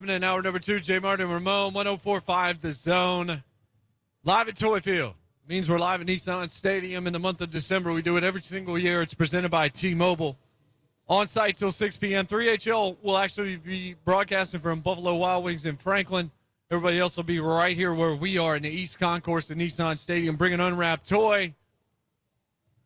In hour number 2, JMart and Ramon, 104.5 The Zone. Live at Toy Field. Means we're live at Nissan Stadium in the month of December. We do it every single year. It's presented by T-Mobile. On site till 6 p.m. 3HL will actually be broadcasting from Buffalo Wild Wings in Franklin. Everybody else will be right here where we are in the East Concourse of Nissan Stadium. Bring an unwrapped toy.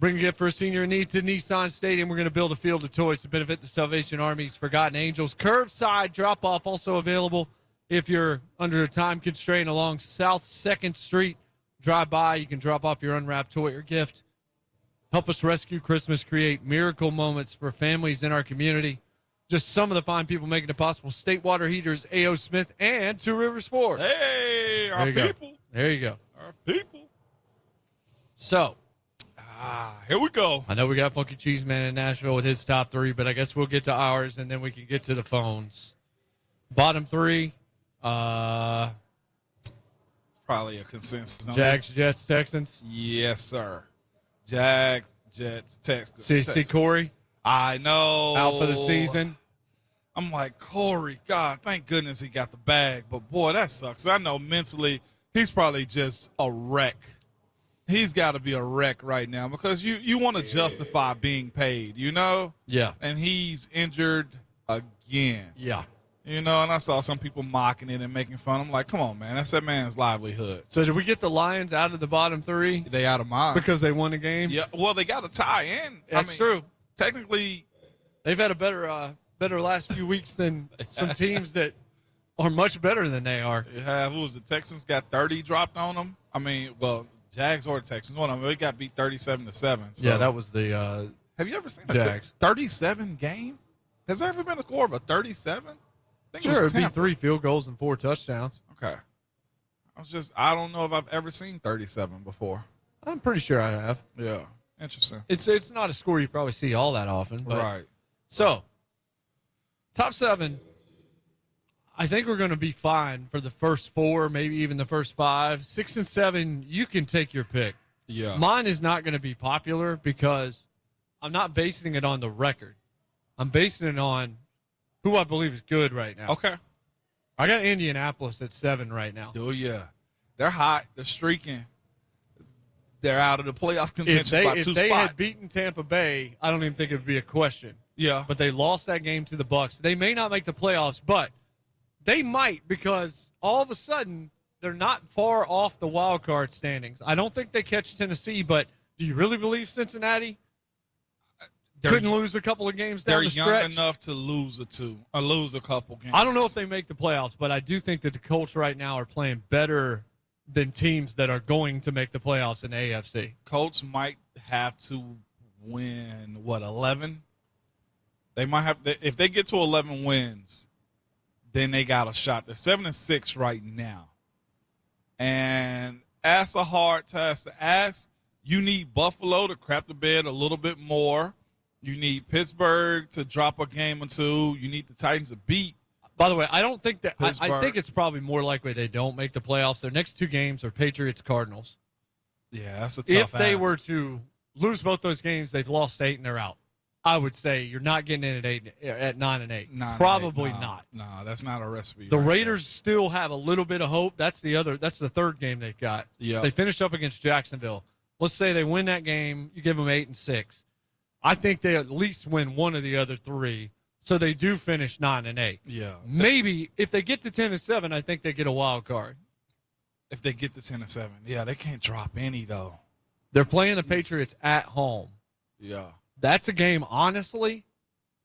Bring a gift for a senior in need to Nissan Stadium. We're going to build a field of toys to benefit the Salvation Army's Forgotten Angels. Curbside drop-off also available if you're under a time constraint along South 2nd Street. Drive by. You can drop off your unwrapped toy or gift. Help us rescue Christmas, create miracle moments for families in our community. Just some of the fine people making it possible. State Water Heaters, A.O. Smith, and Two Rivers Ford. Hey, our people. There you go. Our people. So, here we go. I know we got Funky Cheese Man in Nashville with his top 3, but I guess we'll get to ours, and then we can get to the phones. Bottom 3, Probably a consensus on Jags, this. Jets, Texans. Yes, sir. Jags, Jets, Texans. See Corey I know. out for the season. I'm like, Corey, God, thank goodness he got the bag. But, boy, that sucks. I know mentally he's probably just a wreck. He's got to be a wreck right now because you want to justify being paid, you know? Yeah. And he's injured again. Yeah. You know, and I saw some people mocking it and making fun. I'm like, come on, man. That's that man's livelihood. So did we get the Lions out of the bottom 3? They out of mind. Because they won the game? Yeah, well, they got a tie in. That's true. Technically. They've had a better last few weeks than some teams that are much better than they are. Yeah, who was the Texans got 30 dropped on them? I mean, well, Jags or Texans. One of them. They got beat 37-7. So. Yeah, that was the have you ever seen Jags. 37 game? Has there ever been a score of a 37? Sure, it'd be 3 field goals and 4 touchdowns. Okay. I don't know if I've ever seen 37 before. I'm pretty sure I have. Yeah. Interesting. It's not a score you probably see all that often. But. Right. So, top 7, I think we're going to be fine for the first 4, maybe even the first 5. 6 and 7, you can take your pick. Yeah. Mine is not going to be popular because I'm not basing it on the record. I'm basing it on who I believe is good right now. Okay. I got Indianapolis at 7 right now. Oh, yeah. They're hot. They're streaking. They're out of the playoff contention by 2 spots. If they had beaten Tampa Bay, I don't even think it would be a question. Yeah. But they lost that game to the Bucs. They may not make the playoffs, but they might because all of a sudden they're not far off the wild card standings. I don't think they catch Tennessee, but do you really believe Cincinnati couldn't lose a couple of games down the stretch? They're young enough to lose a couple games. I don't know if they make the playoffs, but I do think that the Colts right now are playing better than teams that are going to make the playoffs in the AFC. Colts might have to win, 11? They might have – if they get to 11 wins, then they got a shot. They're 7-6 right now. And that's a hard task to ask. You need Buffalo to crap the bed a little bit more. You need Pittsburgh to drop a game or 2. You need the Titans to beat. By the way, I don't think that – I Pittsburgh. think it's probably more likely they don't make the playoffs. Their next 2 games are Patriots-Cardinals. Yeah, that's a tough If they ask. were to lose both those games, they've lost 8 and they're out. I would say you're not getting in at 9 and 8. Probably not. No, that's not a recipe. The Raiders still have a little bit of hope. That's the 3rd game they've got. Yeah. They finished up against Jacksonville. Let's say they win that game. You give them 8 and 6. I think they at least win one of the other 3, so they do finish 9 and 8. Yeah. Maybe if they get to 10 and 7, I think they get a wild card. If they get to 10-7, yeah, they can't drop any though. They're playing the Patriots at home. Yeah. That's a game, honestly,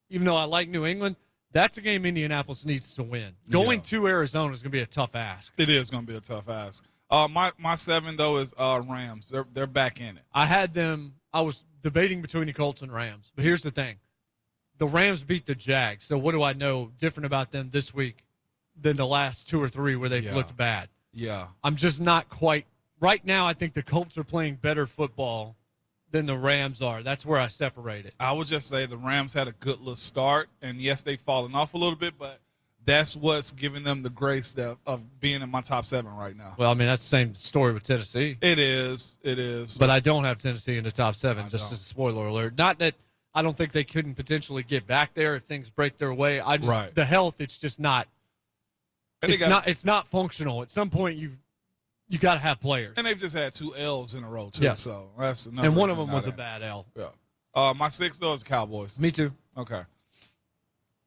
even though I like New England, that's a game Indianapolis needs to win. Going to Arizona is going to be a tough ask. It is going to be a tough ask. My 7, though, is Rams. They're back in it. I had them – I was debating between the Colts and Rams. But here's the thing. The Rams beat the Jags, so what do I know different about them this week than the last 2 or 3 where they've looked bad? Yeah. I'm just not quite – right now I think the Colts are playing better football than the Rams are. That's where I separate it. I would just say the Rams had a good little start, and, yes, they've fallen off a little bit, but that's what's giving them the grace of being in my top 7 right now. Well, I mean, that's the same story with Tennessee. It is. It is. But I don't have Tennessee in the top 7, just as a spoiler alert. Not that I don't think they couldn't potentially get back there if things break their way. The health, it's just not And It's not functional. At some point, you got to have players. And they've just had 2 L's in a row too. Yeah. So that's another. And one of them reason was a not bad L. Yeah. My 6 though is Cowboys. Me too. Okay.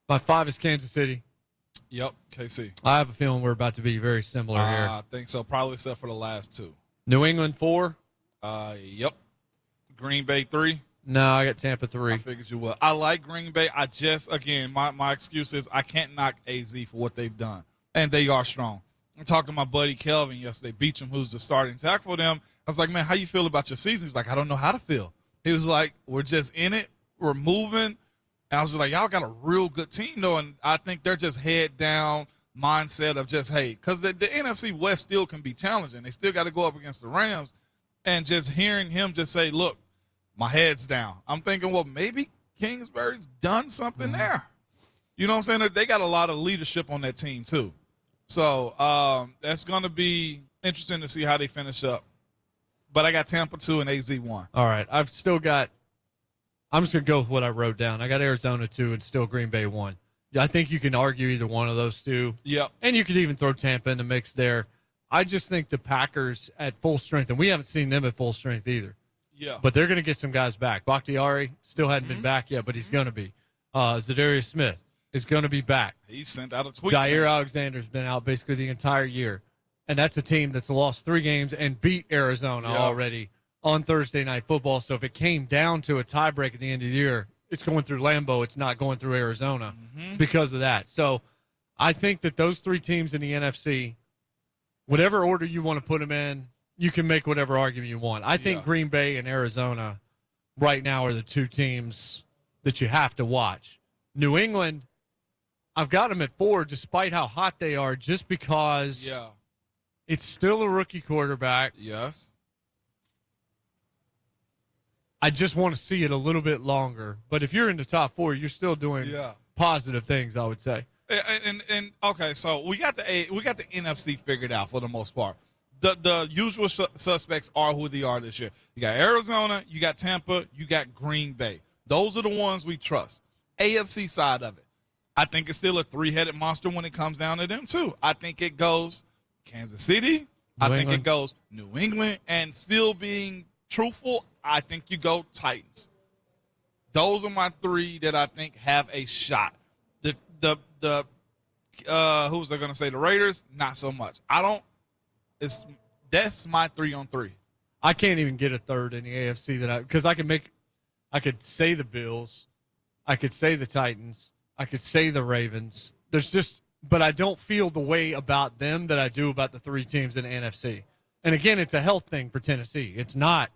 My 5 is Kansas City. Yep. KC. I have a feeling we're about to be very similar here. I think so. Probably except for the last 2. New England 4. Yep. Green Bay 3. No, I got Tampa 3. I figured you would. I like Green Bay. I just, again, my excuse is I can't knock AZ for what they've done. And they are strong. I talked to my buddy Kelvin yesterday, Beecham, who's the starting tackle for them. I was like, man, how you feel about your season? He's like, I don't know how to feel. He was like, we're just in it. We're moving. And I was like, y'all got a real good team, though. And I think they're just head down mindset of just, hey, because the NFC West still can be challenging. They still got to go up against the Rams. And just hearing him just say, look, my head's down. I'm thinking, well, maybe Kingsbury's done something there. You know what I'm saying? They got a lot of leadership on that team, too. So that's going to be interesting to see how they finish up. But I got Tampa 2 and AZ 1. All right. I'm just going to go with what I wrote down. I got Arizona 2 and still Green Bay 1. I think you can argue either one of those two. Yep. And you could even throw Tampa in the mix there. I just think the Packers at full strength, and we haven't seen them at full strength either. Yeah. But they're going to get some guys back. Bakhtiari still hadn't been back yet, but he's going to be. Zadarius Smith is going to be back. He sent out a tweet. Jair Alexander's been out basically the entire year. And that's a team that's lost 3 games and beat Arizona already on Thursday Night Football. So if it came down to a tiebreak at the end of the year, it's going through Lambeau. It's not going through Arizona because of that. So I think that those 3 teams in the NFC, whatever order you want to put them in, you can make whatever argument you want. I think Green Bay and Arizona right now are the 2 teams that you have to watch. New England, I've got them at 4 despite how hot they are just because it's still a rookie quarterback. Yes. I just want to see it a little bit longer. But if you're in the top 4, you're still doing positive things, I would say. And okay, so we got the NFC figured out for the most part. The usual suspects are who they are this year. You got Arizona, you got Tampa, you got Green Bay. Those are the ones we trust. AFC side of it, I think it's still a 3-headed monster when it comes down to them too. I think it goes Kansas City. I think it goes New England. And still being truthful, I think you go Titans. Those are my 3 that I think have a shot. The who was I going to say? The Raiders, not so much. That's my 3 on 3. I can't even get a third in the AFC because I could say the Bills, I could say the Titans, I could say the Ravens. But I don't feel the way about them that I do about the 3 teams in the NFC. And again, it's a health thing for Tennessee. It's not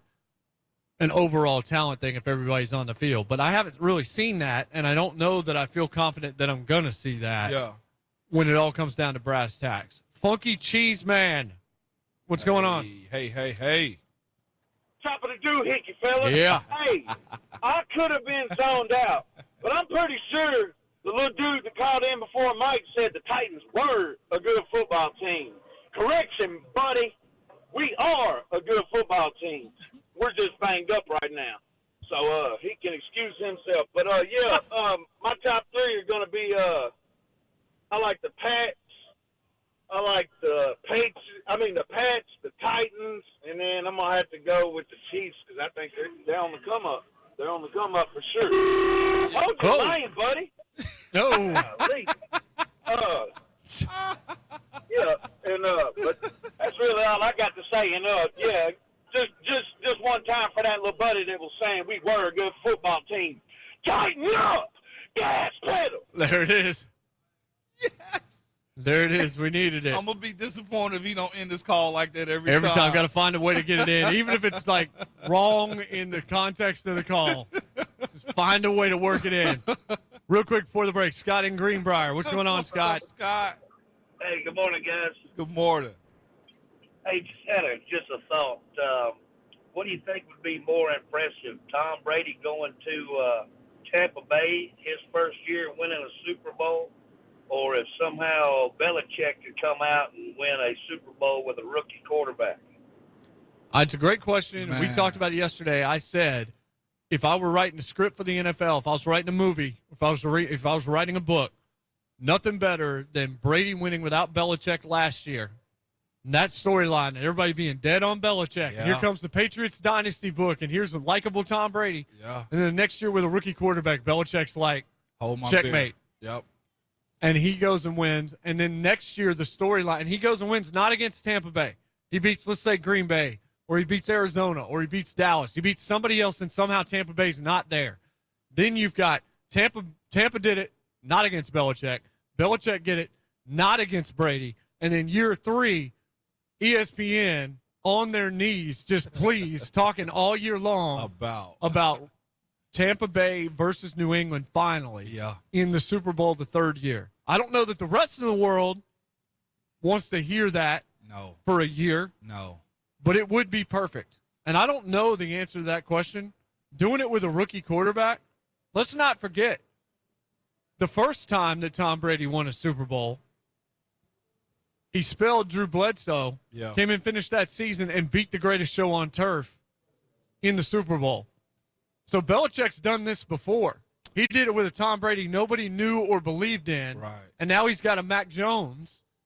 an overall talent thing if everybody's on the field. But I haven't really seen that, and I don't know that I feel confident that I'm going to see that when it all comes down to brass tacks. Funky Cheese Man, what's going on? Hey. Top of the doohickey, fellas. Yeah. Hey, I could have been zoned out, but I'm pretty sure the little dude that called in before Mike said the Titans were a good football team. Correction, buddy. We are a good football team. We're just banged up right now. So he can excuse himself. But, my top 3 are going to be I like the Pats. I like the Pats, the Titans, and then I'm going to have to go with the Chiefs because I think they're on the come up. They're on the come up for sure. Oh, you're lying, buddy. No. But that's really all I got to say. And just one time for that little buddy that was saying we were a good football team. Tighten up, gas pedal. There it is. Yes. There it is. We needed it. I'm going to be disappointed if he don't end this call like that every time. Every time, got to find a way to get it in, even if it's like wrong in the context of the call. Just find a way to work it in. Real quick before the break, Scott in Greenbrier. What's going on, Scott? What's up, Scott? Hey, good morning, guys. Good morning. Hey, just a thought. What do you think would be more impressive, Tom Brady going to Tampa Bay his first year winning a Super Bowl, or if somehow Belichick could come out and win a Super Bowl with a rookie quarterback? It's a great question. Man. We talked about it yesterday. I said if I were writing a script for the NFL, if I was writing a movie, if I was writing a book, nothing better than Brady winning without Belichick last year. And that storyline, and everybody being dead on Belichick. Yeah. And here comes the Patriots dynasty book, and here's a likable Tom Brady. Yeah. And then the next year with a rookie quarterback, Belichick's like, Hold my checkmate. beer. Yep. And he goes and wins. And then next year, the storyline, and he goes and wins not against Tampa Bay. He beats, let's say, Green Bay, or he beats Arizona, or he beats Dallas. He beats somebody else, and somehow Tampa Bay's not there. Then you've got Tampa did it, not against Belichick. Belichick did it, not against Brady. And then year 3, ESPN on their knees, just please, talking all year long about Tampa Bay versus New England finally in the Super Bowl the third year. I don't know that the rest of the world wants to hear that for a year. No. But it would be perfect. And I don't know the answer to that question. Doing it with a rookie quarterback, let's not forget, the first time that Tom Brady won a Super Bowl, he spelled Drew Bledsoe, came and finished that season and beat the greatest show on turf in the Super Bowl. So Belichick's done this before. He did it with a Tom Brady nobody knew or believed in. Right. And now he's got a Mac Jones